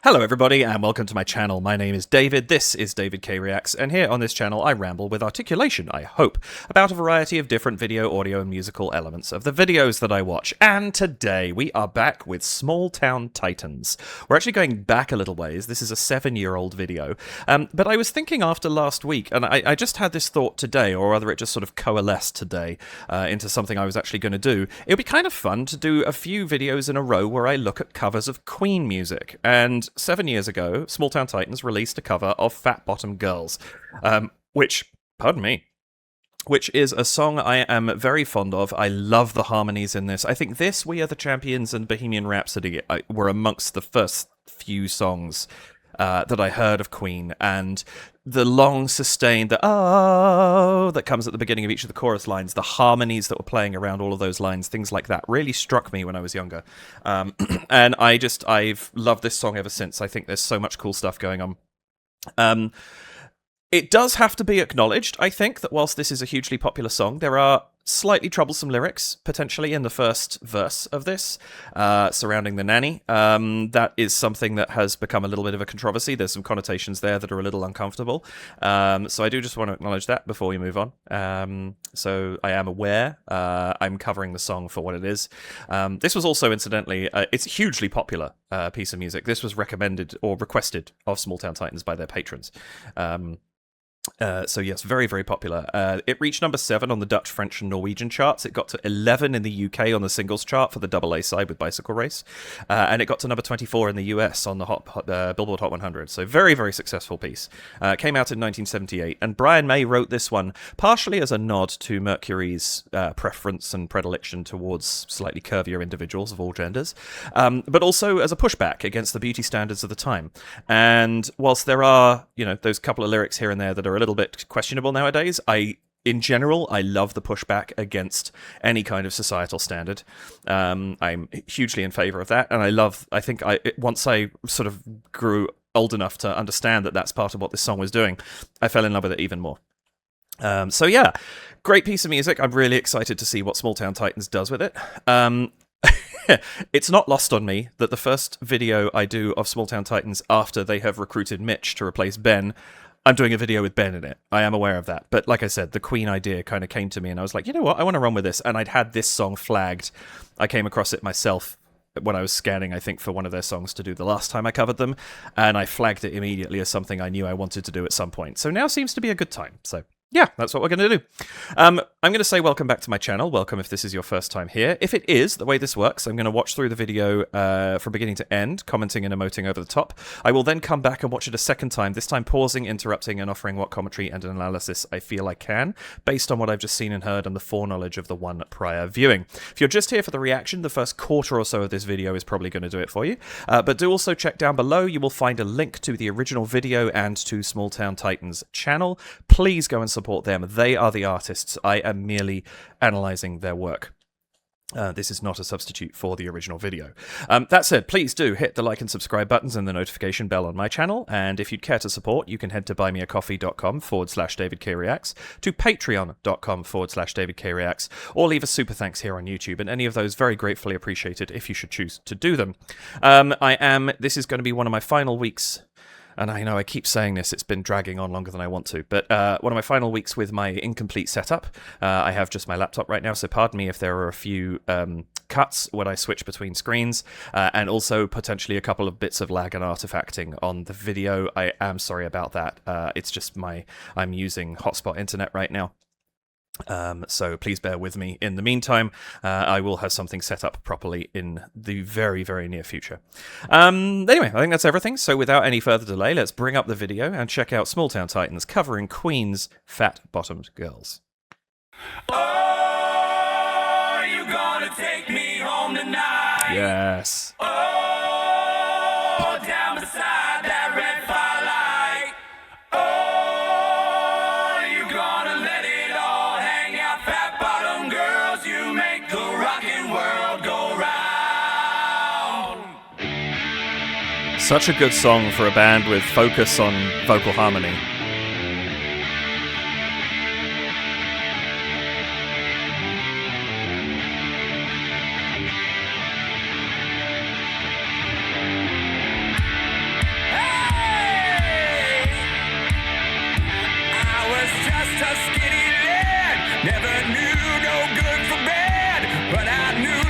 Hello everybody and welcome to my channel. My name is David, this is David K Reacts, and here on this channel I ramble with articulation, I hope, about a variety of different video, audio and musical elements of the videos that I watch. And today we are back with Small Town Titans. We're actually going back a little ways. This is a 7-year-old video. But I was thinking after last week, and I just had this thought today, or rather it just sort of coalesced today into something I was actually going to do. It would be kind of fun to do a few videos in a row where I look at covers of Queen music. And 7 years ago, Small Town Titans released a cover of Fat Bottom Girls, which is a song I am very fond of. I love the harmonies in this. I think this, We Are the Champions, and Bohemian Rhapsody were amongst the first few songs that I heard of Queen, and the long sustained, the oh that comes at the beginning of each of the chorus lines, the harmonies that were playing around all of those lines, things like that, really struck me when I was younger. And I've loved this song ever since. I think there's so much cool stuff going on. It does have to be acknowledged, I think, that whilst this is a hugely popular song, there are slightly troublesome lyrics, potentially, in the first verse of this, surrounding the nanny. That is something that has become a little bit of a controversy. There's some connotations there that are a little uncomfortable. So I do just want to acknowledge that before we move on. So I am aware. I'm covering the song for what it is. This was also, incidentally, it's a hugely popular piece of music. This was recommended or requested of Small Town Titans by their patrons. So yes, very, very popular. It reached number 7 on the Dutch, French and Norwegian charts. It got to 11 in the UK on the singles chart for the double A side with Bicycle Race. And it got to number 24 in the US on the Billboard Hot 100. So very, very successful piece. Came out in 1978. And Brian May wrote this one partially as a nod to Mercury's preference and predilection towards slightly curvier individuals of all genders, but also as a pushback against the beauty standards of the time. And whilst there are, those couple of lyrics here and there that are a little bit questionable nowadays, in general, I love the pushback against any kind of societal standard. I'm hugely in favour of that, and once I sort of grew old enough to understand that that's part of what this song was doing, I fell in love with it even more. So yeah, great piece of music. I'm really excited to see what Small Town Titans does with it. It's not lost on me that the first video I do of Small Town Titans after they have recruited Mitch to replace Ben, I'm doing a video with Ben in it. I am aware of that. But like I said, the Queen idea kind of came to me and I was like, you know what? I want to run with this. And I'd had this song flagged. I came across it myself when I was scanning, I think, for one of their songs to do the last time I covered them. And I flagged it immediately as something I knew I wanted to do at some point. So now seems to be a good time. So yeah, that's what we're going to do. I'm going to say welcome back to my channel. Welcome if this is your first time here. If it is, the way this works, I'm going to watch through the video from beginning to end, commenting and emoting over the top. I will then come back and watch it a second time, this time pausing, interrupting, and offering what commentary and analysis I feel I can, based on what I've just seen and heard and the foreknowledge of the one prior viewing. If you're just here for the reaction, the first quarter or so of this video is probably going to do it for you. But do also check down below. You will find a link to the original video and to Small Town Titans channel. Please go and support them. They are the artists. I am merely analysing their work. This is not a substitute for the original video. That said, please do hit the like and subscribe buttons and the notification bell on my channel. And if you'd care to support, you can head to buymeacoffee.com/DavidKReacts, to patreon.com/DavidKReacts, or leave a super thanks here on YouTube. And any of those very gratefully appreciated if you should choose to do them. This is going to be one of my final weeks. And I know I keep saying this, it's been dragging on longer than I want to, but one of my final weeks with my incomplete setup. I have just my laptop right now, so pardon me if there are a few cuts when I switch between screens, and also potentially a couple of bits of lag and artifacting on the video. I am sorry about that. It's just I'm using hotspot internet right now. So please bear with me. In the meantime, I will have something set up properly in the very, very near future. Anyway, I think that's everything. So without any further delay, let's bring up the video and check out Small Town Titans covering Queen's Fat Bottomed Girls. Oh, you gonna take me home tonight? Yes. Oh, down beside that red firelight. Oh, you gonna let it all hang out, fat bottom girls. You make the rockin' world go round. Such a good song for a band with focus on vocal harmony.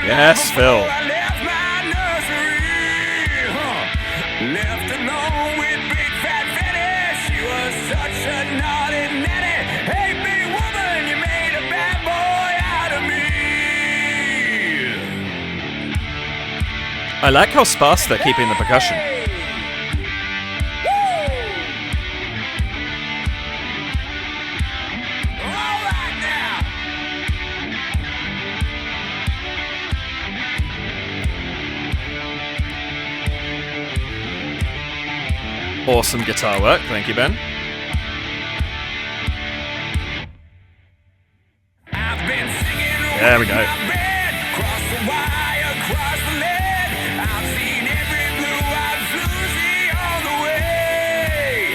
Yes, Phil. I left my nursery, left alone with big fat Fanny. She was such a naughty nanny. Hey, big woman, you made a bad boy out of me. I like how sparse they're keeping the percussion. All right now. Awesome guitar work. Thank you, Ben. I've been singing There we go. my bed, cross the wire, cross the lead. I've seen every blue-eyed floozy on the way,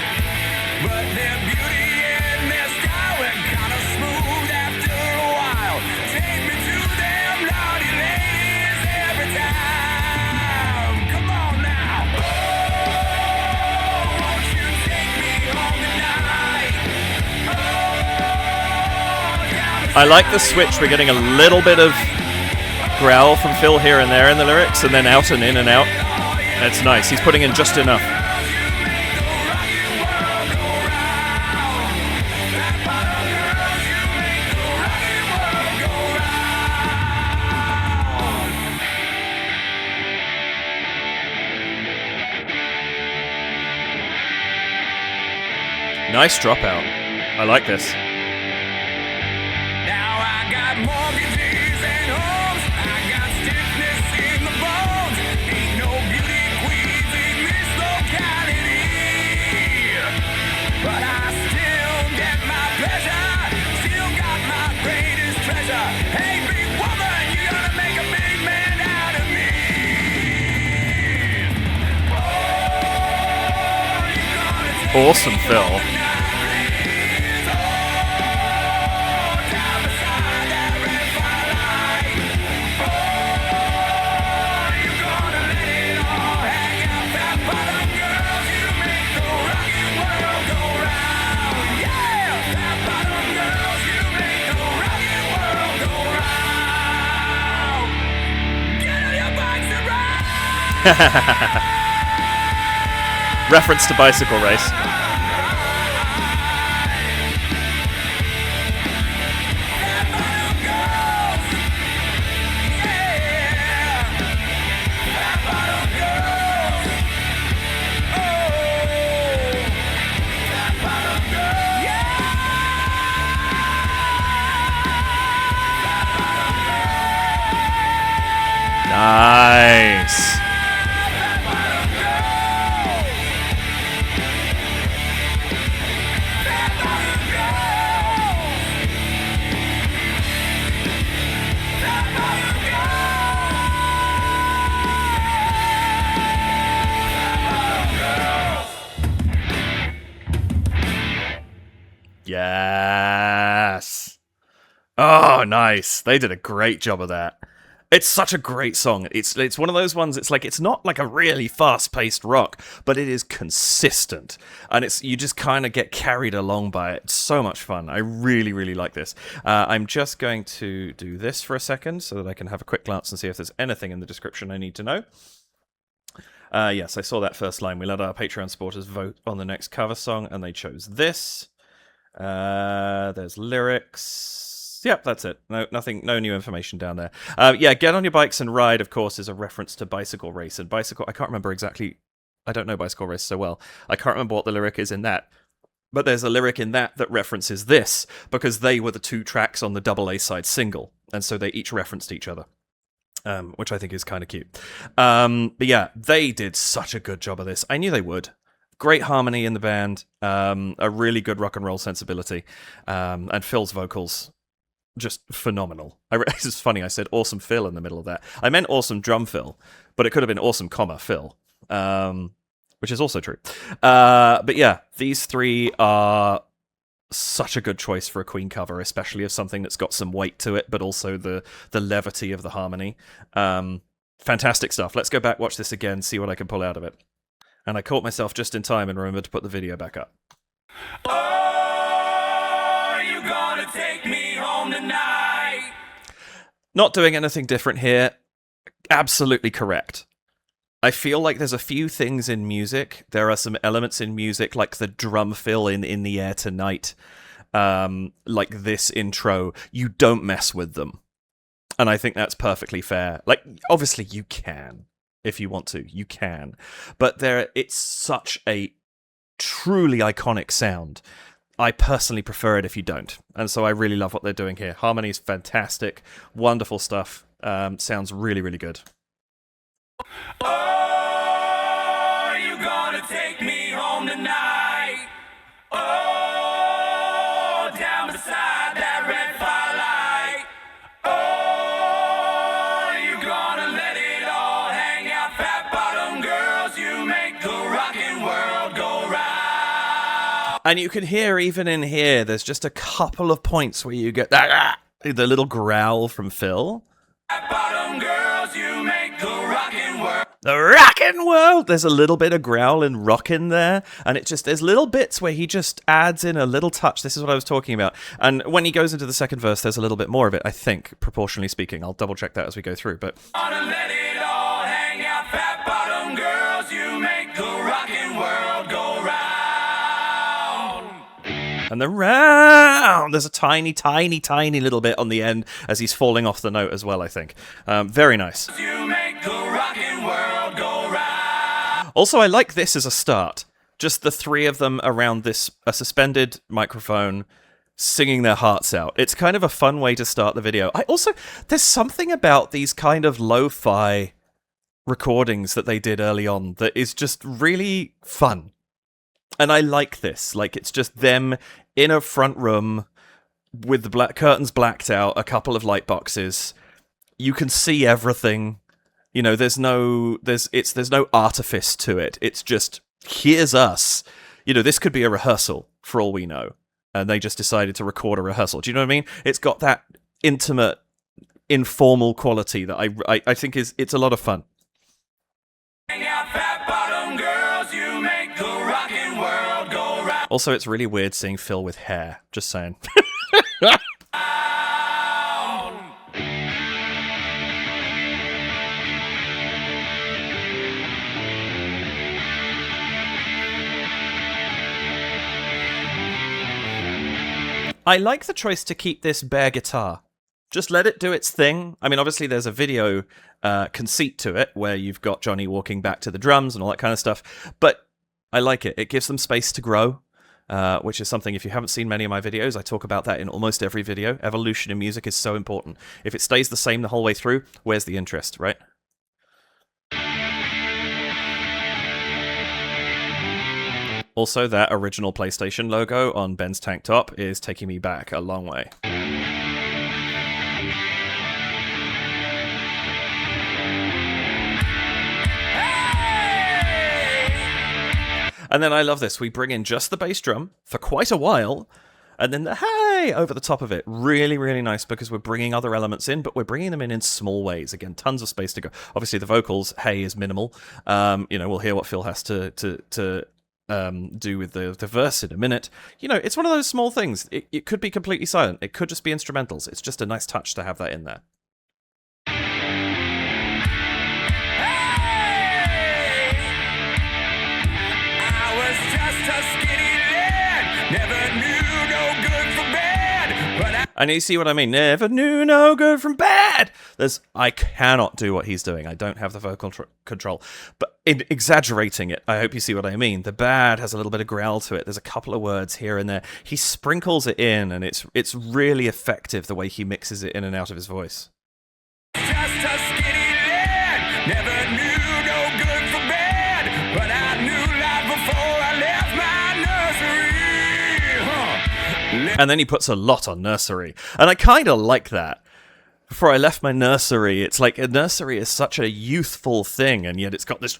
but their beauty and their style went kind of smooth after a while. Take me to them naughty ladies every time. Come on now. Oh, won't you take me home tonight? I like the switch. We're getting a little bit of growl from Phil here and there in the lyrics, and then out and in and out. It's nice. He's putting in just enough. Nice dropout. I like this. Now I got mortgages and homes. I got stiffness in the bones. Ain't no beauty queens in this locality, but I still get my pleasure. Still got my greatest treasure. Hey, big woman, you're gonna make a big man out of me. Oh, you're gonna take Awesome, Phil. Reference to Bicycle Race. Nice. Yes. Oh, nice. They did a great job of that. It's such a great song. It's one of those ones. It's not like a really fast-paced rock, but it is consistent, and you just kind of get carried along by it. It's so much fun. I really, really like this. I'm just going to do this for a second so that I can have a quick glance and see if there's anything in the description I need to know. Yes, I saw that first line. We let our Patreon supporters vote on the next cover song, and they chose this. There's lyrics. Yep, that's it. No new information down there. Yeah, Get On Your Bikes and Ride, of course, is a reference to Bicycle Race. And Bicycle, I can't remember exactly. I don't know Bicycle Race so well. I can't remember what the lyric is in that. But there's a lyric in that references this, because they were the two tracks on the double A-side single. And so they each referenced each other. Which I think is kind of cute. But yeah, they did such a good job of this. I knew they would. Great harmony in the band. A really good rock and roll sensibility. And Phil's vocals, just phenomenal. It's just funny, I said awesome Phil in the middle of that. I meant awesome drum Phil, but it could have been awesome, Phil. Which is also true. But yeah, these three are such a good choice for a Queen cover, especially of something that's got some weight to it, but also the levity of the harmony. Fantastic stuff. Let's go back, watch this again, see what I can pull out of it. And I caught myself just in time and remembered to put the video back up. Oh, you gonna take me home tonight? Not doing anything different here. absolutely correct. I feel like there's a few things in music. There are some elements in music, like the drum fill in the Air Tonight, like this intro. You don't mess with them. And I think that's perfectly fair. Like, obviously you can, if you want to. You can. But it's such a truly iconic sound. I personally prefer it if you don't. And so I really love what they're doing here. Harmony's fantastic. Wonderful stuff. Sounds really, really good. Oh, you gonna take me home tonight? Oh, down beside that red firelight. Oh, you gonna let it all hang out, fat bottom girls. You make the rockin' world go round. And you can hear, even in here, there's just a couple of points where you get that the little growl from Phil. Fat bottom girls, you make the rockin' world. The rockin' world! There's a little bit of growl and rockin' there, and there's little bits where he just adds in a little touch. This is what I was talking about. And when he goes into the second verse, there's a little bit more of it, I think, proportionally speaking. I'll double check that as we go through, but... Gonna let it all hang out, fat bottom girls. You make the rockin' world go round. And then round! There's a tiny, tiny, tiny little bit on the end as he's falling off the note as well, I think. Very nice. You make the rockin' world go round. Also, I like this as a start. Just the three of them around a suspended microphone singing their hearts out. It's kind of a fun way to start the video. There's something about these kind of lo-fi recordings that they did early on that is just really fun. And I like this. Like, it's just them in a front room with the curtains blacked out, a couple of light boxes. You can see everything. You know, there's no artifice to it. It's just, here's us. You know, this could be a rehearsal for all we know. And they just decided to record a rehearsal. Do you know what I mean? It's got that intimate, informal quality that I think it's a lot of fun. Hang out, fat bottom girls. You make the rockin' world go round. Also, it's really weird seeing Phil with hair. Just saying. I like the choice to keep this bare guitar. Just let it do its thing. I mean, obviously there's a video conceit to it where you've got Johnny walking back to the drums and all that kind of stuff, but I like it. It gives them space to grow, which is something, if you haven't seen many of my videos, I talk about that in almost every video. Evolution in music is so important. If it stays the same the whole way through, where's the interest, right? Also, that original PlayStation logo on Ben's tank top is taking me back a long way. And then I love this. We bring in just the bass drum for quite a while, and then the hey over the top of it. Really, really nice, because we're bringing other elements in, but we're bringing them in small ways. Again, tons of space to go. Obviously, the vocals, hey, is minimal. We'll hear what Phil has to do with the verse in a minute. You know, it's one of those small things. It could be completely silent. It could just be instrumentals. It's just a nice touch to have that in there. I was just a skinny lad, never knew no good from bad, but And you see what I mean? Never knew no good from bad. I cannot do what he's doing. I don't have the vocal control. But in exaggerating it, I hope you see what I mean. The bad has a little bit of growl to it. There's a couple of words here and there. He sprinkles it in, and it's really effective the way he mixes it in and out of his voice. just a skinny lad, never knew no good from bad, but I knew life before I left my nursery. And then he puts a lot on nursery. And I kind of like that. Before I left my nursery, it's like a nursery is such a youthful thing, and yet it's got this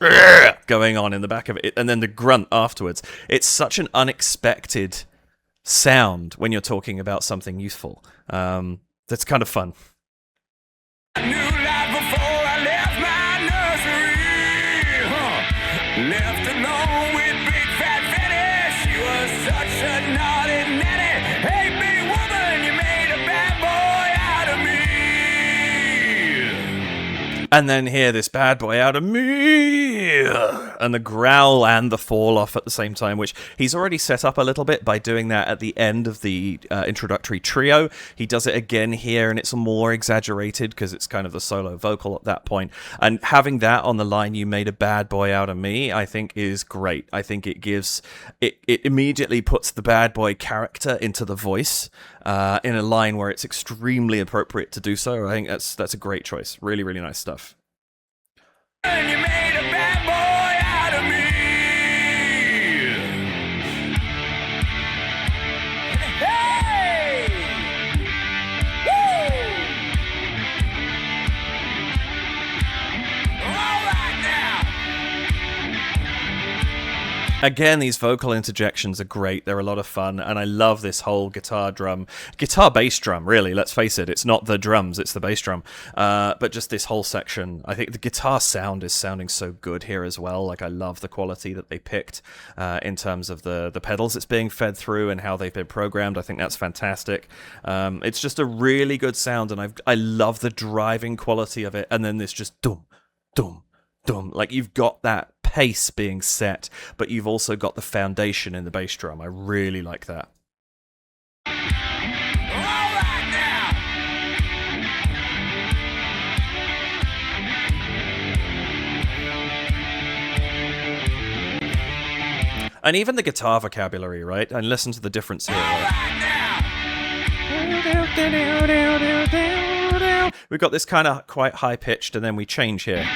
going on in the back of it, and then the grunt afterwards. It's such an unexpected sound when you're talking about something youthful. That's kind of fun. I knew life before I left my nursery. Left alone with big fat Fanny. She was such a naughty nanny. Hey, big woman, you made a bad boy out of me. And then hear this bad boy out of me, and the growl and the fall off at the same time, which he's already set up a little bit by doing that at the end of the introductory trio. He does it again here, and it's more exaggerated because it's kind of the solo vocal at that point. And having that on the line, "You made a bad boy out of me," I think is great. I think it gives it immediately puts the bad boy character into the voice in a line where it's extremely appropriate to do so. I think that's a great choice. Really, really nice stuff. And you made a bad boy out of me. Hey! Woo! All right now. Again, these vocal interjections are great. They're a lot of fun, and I love this whole guitar bass drum, really. Let's face it, it's not the drums, it's the bass drum. But just this whole section, I think the guitar sound is sounding so good here as well. Like, I love the quality that they picked in terms of the pedals it's being fed through and how they've been programmed. I think that's fantastic. It's just a really good sound, and I love the driving quality of it. And then this just dum, dum, dum. Like, you've got that pace being set, but you've also got the foundation in the bass drum. I really like that. All right now. And even the guitar vocabulary, right? And listen to the difference here. All Right? right now. We've got this kind of quite high-pitched, and then we change here.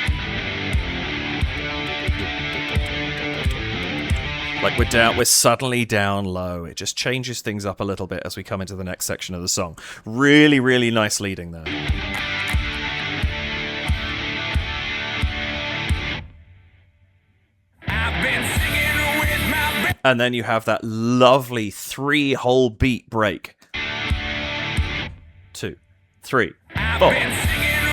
Like we're suddenly down low. It just changes things up a little bit as we come into the next section of the song. Really, really nice leading there. I've been singing with my And then you have that lovely 3-whole beat break. 2, 3, 4.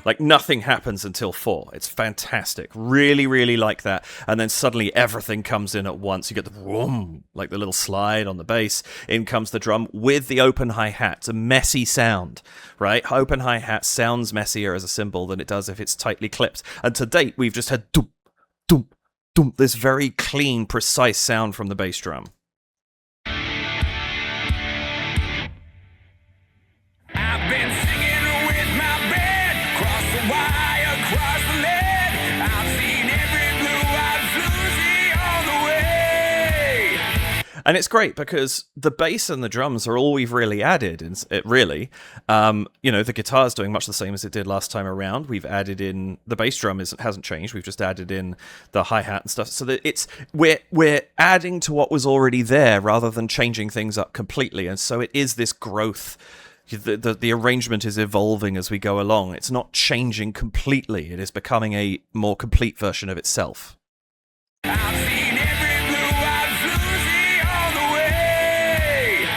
Like, nothing happens until 4. It's fantastic. Really, really like that. And then suddenly everything comes in at once. You get the boom, like the little slide on the bass. In comes the drum with the open hi-hat. It's a messy sound, right? Open hi-hat sounds messier as a cymbal than it does if it's tightly clipped. And to date, we've just had doom, doom, doom, this very clean, precise sound from the bass drum. I've been singing with my bed, cross the wire, cross the lead. I've seen every blue-eyed floozy on the way. And it's great because the bass and the drums are all we've really added. The guitar's doing much the same as it did last time around. We've added in the bass drum hasn't changed. We've just added in the hi-hat and stuff. So that we're adding to what was already there rather than changing things up completely. And so it is this growth. The arrangement is evolving as we go along. It's not changing completely. It is becoming a more complete version of itself. I've seen every blue-eyed floozy on the way.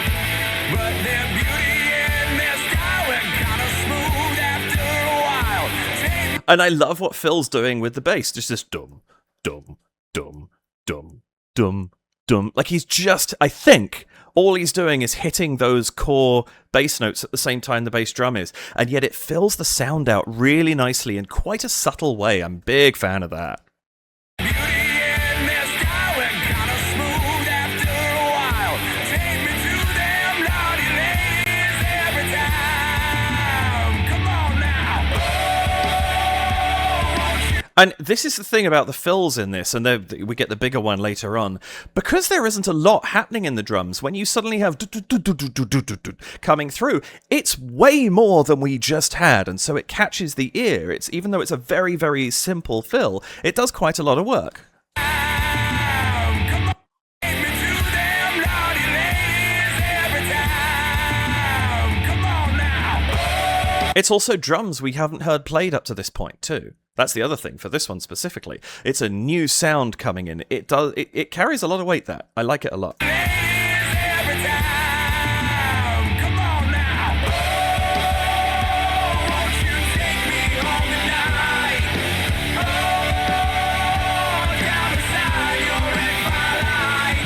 But their beauty and their style went kind of smooth after a while. Take And I love what Phil's doing with the bass. Just this dum, dum, dum, dum, dum, dum. Like, he's just, I think, all he's doing is hitting those core bass notes at the same time the bass drum is. And yet it fills the sound out really nicely in quite a subtle way. I'm a big fan of that. beauty and their style went kind of smooth after a while. Take me to them naughty ladies every time. Come on now. Oh, won't you And this is the thing about the fills in this, and we get the bigger one later on. Because there isn't a lot happening in the drums, when you suddenly have coming through, it's way more than we just had, and so it catches the ear. Even though it's a very, very simple fill, it does quite a lot of work. come on. Take me to them naughty ladies every time. Come on now. It's also drums we haven't heard played up to this point, too. That's the other thing for this one specifically. It's a new sound coming in. It carries a lot of weight, that. I like it a lot. Ladies every time. Come on now. Oh, won't you take me home tonight? Oh, down beside your red firelight.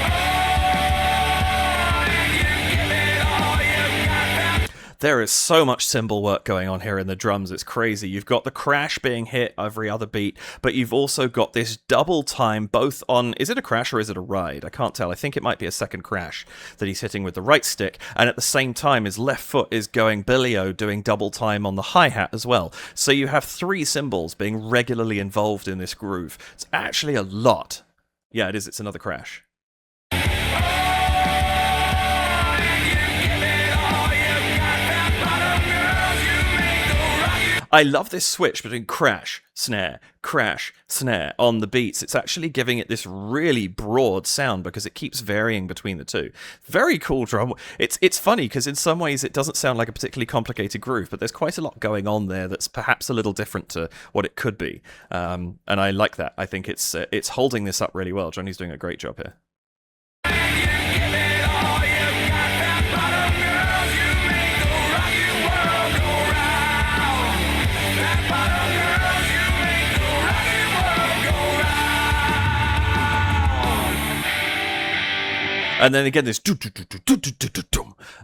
Oh, and you give it all you got. There is so much cymbal work going on here in the drums, it's crazy. You've got the crash being hit every other beat, but you've also got this double time both on, is it a crash or is it a ride? I can't tell. I think it might be a second crash that he's hitting with the right stick, and at the same time his left foot is going Billy-O, doing double time on the hi-hat as well. So you have 3 cymbals being regularly involved in this groove. It's actually a lot. Yeah, it is. It's another crash. I love this switch between crash, snare on the beats. It's actually giving it this really broad sound because it keeps varying between the two. Very cool drum. It's funny because in some ways it doesn't sound like a particularly complicated groove, but there's quite a lot going on there that's perhaps a little different to what it could be. And I like that. I think it's holding this up really well. Johnny's doing a great job here. And then again, this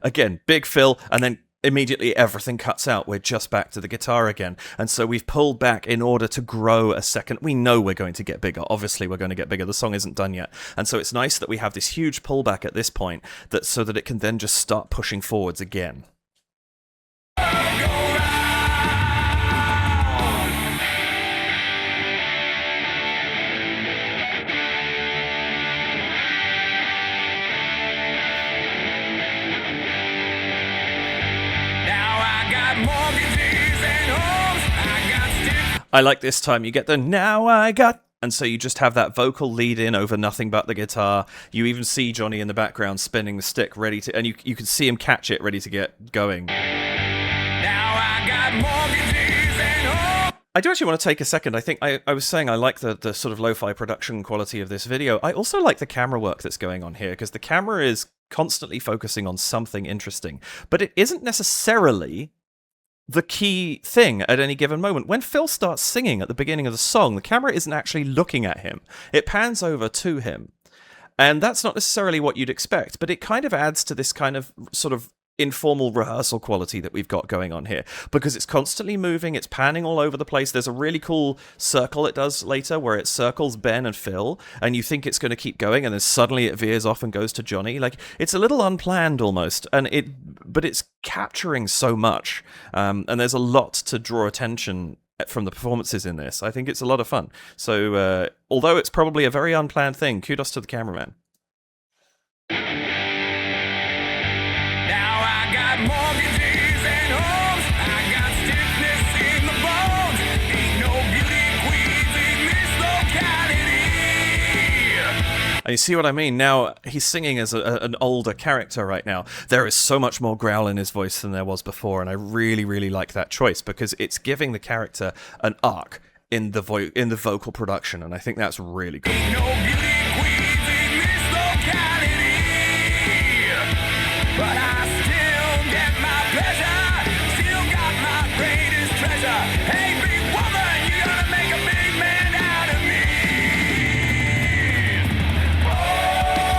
again, big fill, and then immediately everything cuts out. We're just back to the guitar again. And so we've pulled back in order to grow a second. We know we're going to get bigger. Obviously, we're going to get bigger. The song isn't done yet. And so it's nice that we have this huge pullback at this point so that it can then just start pushing forwards again. I like this time. You get the now I got, and so you just have that vocal lead in over nothing but the guitar. You even see Johnny in the background spinning the stick, ready to, and you can see him catch it, ready to get going. Now I got mortgages and homes. I do actually want to take a second. I think I was saying I like the sort of lo-fi production quality of this video. I also like the camera work that's going on here because the camera is constantly focusing on something interesting, but it isn't necessarily the key thing at any given moment. When Phil starts singing at the beginning of the song, the camera isn't actually looking at him. It pans over to him. And that's not necessarily what you'd expect, but it kind of adds to this kind of sort of informal rehearsal quality that we've got going on here, because it's constantly moving, it's panning all over the place. There's a really cool circle it does later where it circles Ben and Phil, and you think it's going to keep going, and then suddenly it veers off and goes to Johnny. Like, it's a little unplanned almost, but it's capturing so much, and there's a lot to draw attention from the performances in this. I think it's a lot of fun. So although it's probably a very unplanned thing, kudos to the cameraman. Mortgages and homes, I got stiffness in the bones. Ain't no beauty queens in this locality. And you see what I mean? Now, he's singing as an older character right now. There is so much more growl in his voice than there was before, and I really, really like that choice because it's giving the character an arc in the vocal production, and I think that's really cool. Ain't no beauty queens in this locality, but I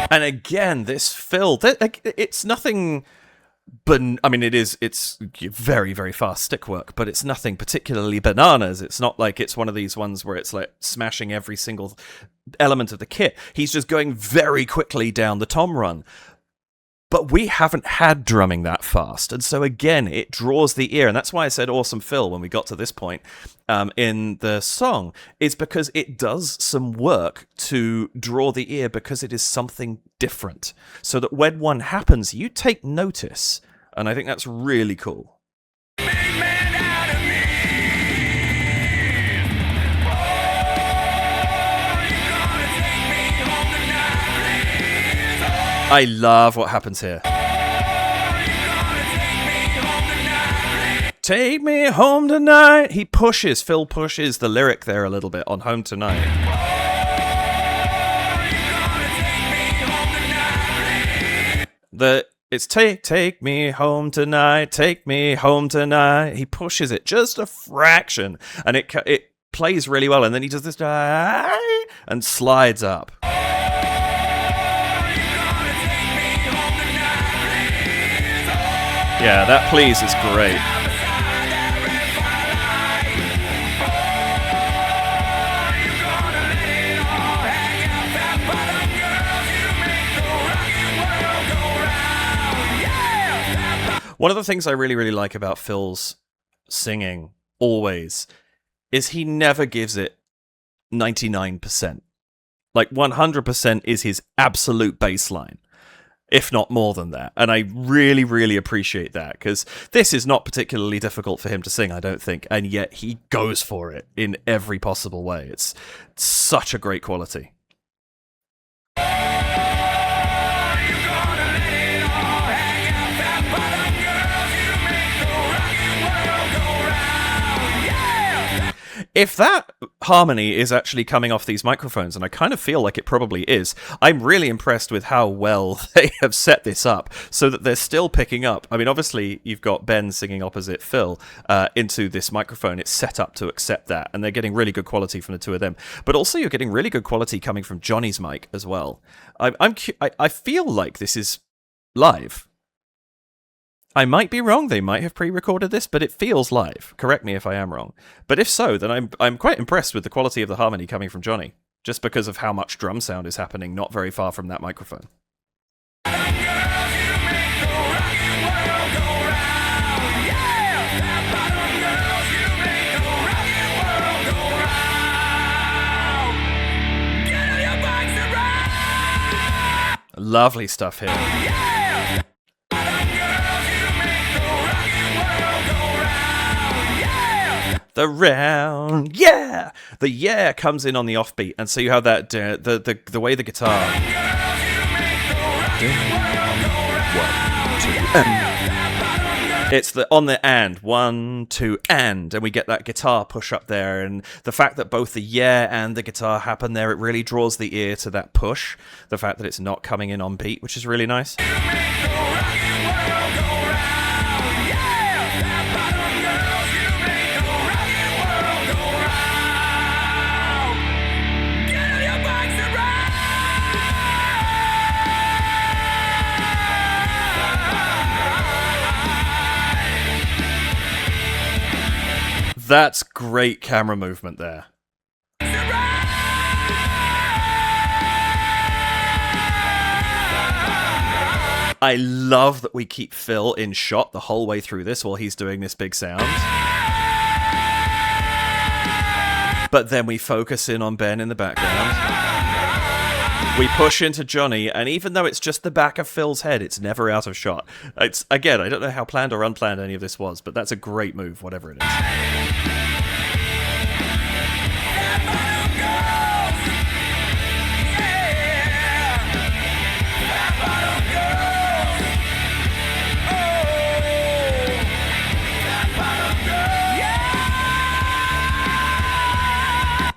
And again, this Phil, it's nothing, but I mean, it's very, very fast stick work, but it's nothing particularly bananas. It's not like it's one of these ones where it's like smashing every single element of the kit. He's just going very quickly down the tom run. But we haven't had drumming that fast. And so again, it draws the ear. And that's why I said awesome Phil when we got to this point in the song, is because it does some work to draw the ear because it is something different. So that when one happens, you take notice. And I think that's really cool. I love what happens here. Take me home tonight. Phil pushes the lyric there a little bit on Home Tonight. It's take me home tonight, take me home tonight. He pushes it just a fraction, and it plays really well, and then he does this and slides up. Yeah, that please is great. One of the things I really, really like about Phil's singing, always, is he never gives it 99%. Like, 100% is his absolute baseline, if not more than that. And I really, really appreciate that, because this is not particularly difficult for him to sing, I don't think, and yet he goes for it in every possible way. It's such a great quality. If that harmony is actually coming off these microphones, and I kind of feel like it probably is, I'm really impressed with how well they have set this up so that they're still picking up. I mean, obviously, you've got Ben singing opposite Phil into this microphone. It's set up to accept that, and they're getting really good quality from the two of them. But also, you're getting really good quality coming from Johnny's mic as well. I feel like this is live. I might be wrong, they might have pre-recorded this, but it feels live. Correct me if I am wrong. But if so, then I'm quite impressed with the quality of the harmony coming from Johnny, just because of how much drum sound is happening not very far from that microphone. Lovely stuff here. The round, yeah! The yeah comes in on the offbeat, and so you have that, the way the guitar... 1, 2, and. It's on the and, 1, 2, and we get that guitar push up there, and the fact that both the yeah and the guitar happen there, it really draws the ear to that push, the fact that it's not coming in on beat, which is really nice. That's great camera movement there. I love that we keep Phil in shot the whole way through this while he's doing this big sound. But then we focus in on Ben in the background. We push into Johnny, and even though it's just the back of Phil's head, it's never out of shot. It's, again, I don't know how planned or unplanned any of this was, but that's a great move, whatever it is.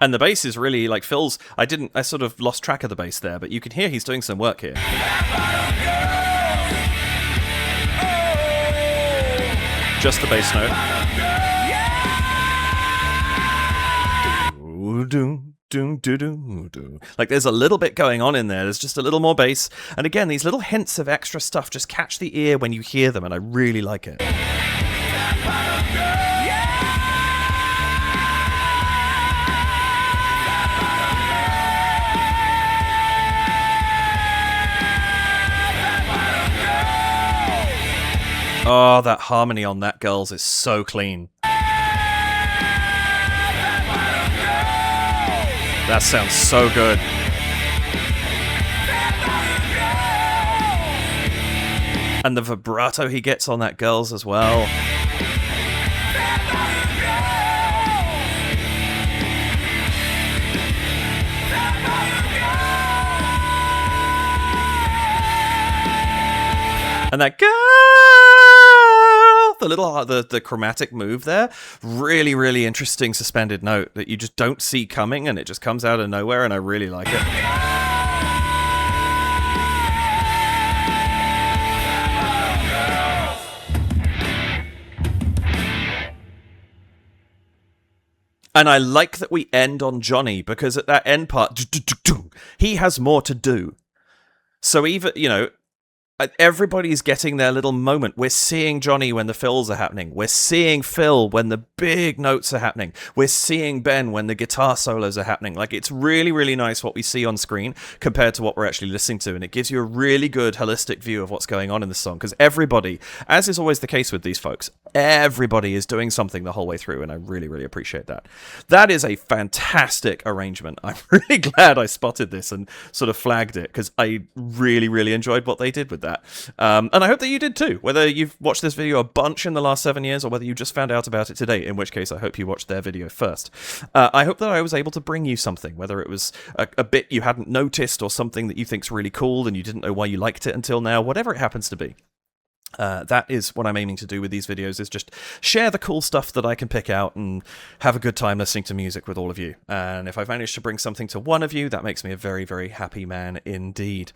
And the bass is really, like, Phil's... I sort of lost track of the bass there, but you can hear he's doing some work here. Just the bass note. Like, there's a little bit going on in there. There's just a little more bass. And again, these little hints of extra stuff just catch the ear when you hear them, and I really like it. Oh, that harmony on That Girls is so clean. That sounds so good. And the vibrato he gets on That Girls as well. And that girl, the little the chromatic move there, really, really interesting suspended note that you just don't see coming, and it just comes out of nowhere, and I really like it. And I like that we end on Johnny, because at that end part, he has more to do. So even, you know, everybody's getting their little moment. We're seeing Johnny when the fills are happening. We're seeing Phil when the big notes are happening. We're seeing Ben when the guitar solos are happening. Like, it's really, really nice what we see on screen compared to what we're actually listening to. And it gives you a really good holistic view of what's going on in the song. Because everybody, as is always the case with these folks, everybody is doing something the whole way through. And I really, really appreciate that. That is a fantastic arrangement. I'm really glad I spotted this and sort of flagged it, because I really, really enjoyed what they did with that. And I hope that you did too, whether you've watched this video a bunch in the last 7 years or whether you just found out about it today, in which case I hope you watched their video first. I hope that I was able to bring you something, whether it was a bit you hadn't noticed or something that you think's really cool and you didn't know why you liked it until now, whatever it happens to be. That is what I'm aiming to do with these videos, is just share the cool stuff that I can pick out and have a good time listening to music with all of you. And if I've managed to bring something to one of you, that makes me a very, very happy man indeed.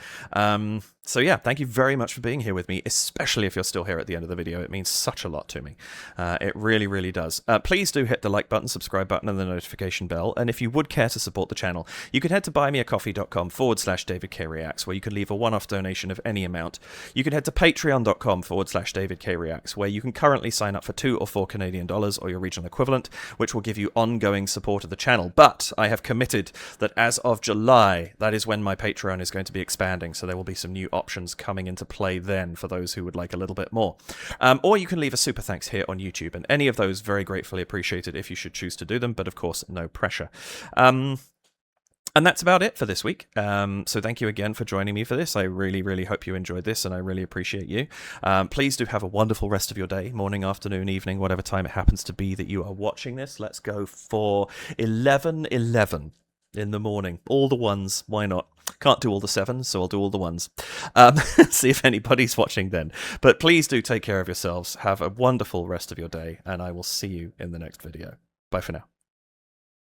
So yeah, thank you very much for being here with me, especially if you're still here at the end of the video. It means such a lot to me. It really, really does. Please do hit the like button, subscribe button, and the notification bell. And if you would care to support the channel, you can head to buymeacoffee.com/DavidKReacts, where you can leave a one-off donation of any amount. You can head to patreon.com/DavidKReacts, where you can currently sign up for $2 or $4 Canadian or your regional equivalent, which will give you ongoing support of the channel. But I have committed that as of July, that is when my Patreon is going to be expanding, so there will be some new options coming into play then for those who would like a little bit more. Or you can leave a super thanks here on YouTube, and any of those very gratefully appreciated if you should choose to do them, but of course, no pressure. And that's about it for this week. So thank you again for joining me for this. I really, really hope you enjoyed this, and I really appreciate you. Please do have a wonderful rest of your day, morning, afternoon, evening, whatever time it happens to be that you are watching this. Let's go for 11:11 in the morning. All the ones, why not? Can't do all the sevens, so I'll do all the ones. See if anybody's watching then. But please do take care of yourselves. Have a wonderful rest of your day, and I will see you in the next video. Bye for now.